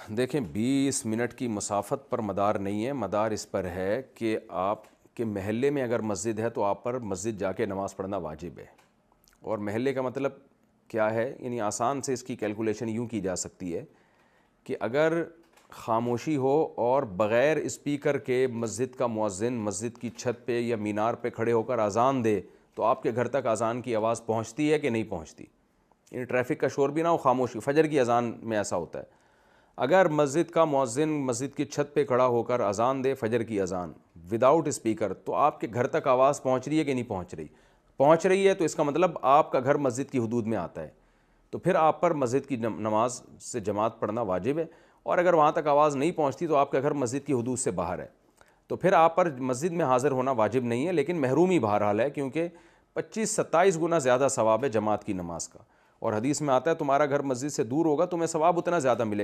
دیکھیں 20 منٹ کی مسافت پر مدار نہیں ہے، مدار اس پر ہے کہ آپ کے محلے میں اگر مسجد ہے تو آپ پر مسجد جا کے نماز پڑھنا واجب ہے۔ اور محلے کا مطلب کیا ہے؟ یعنی آسان سے اس کی کیلکولیشن یوں کی جا سکتی ہے کہ اگر خاموشی ہو اور بغیر اسپیکر کے مسجد کا مؤذن مسجد کی چھت پہ یا مینار پہ کھڑے ہو کر اذان دے تو آپ کے گھر تک اذان کی آواز پہنچتی ہے کہ نہیں پہنچتی؟ یعنی ٹریفک کا شور بھی نہ ہو، خاموشی، فجر کی اذان میں ایسا ہوتا ہے۔ اگر مسجد کا مؤذن مسجد کی چھت پہ کھڑا ہو کر اذان دے فجر کی اذان وداؤٹ اسپیکر، تو آپ کے گھر تک آواز پہنچ رہی ہے کہ نہیں پہنچ رہی؟ پہنچ رہی ہے تو اس کا مطلب آپ کا گھر مسجد کی حدود میں آتا ہے، تو پھر آپ پر مسجد کی نماز سے جماعت پڑھنا واجب ہے۔ اور اگر وہاں تک آواز نہیں پہنچتی تو آپ کا گھر مسجد کی حدود سے باہر ہے، تو پھر آپ پر مسجد میں حاضر ہونا واجب نہیں ہے، لیکن محرومی بہرحال ہے، کیونکہ 25-27 گنا زیادہ ثواب ہے جماعت کی نماز کا۔ اور حدیث میں آتا ہے تمہارا گھر مسجد سے دور ہوگا تمہیں ثواب اتنا زیادہ ملے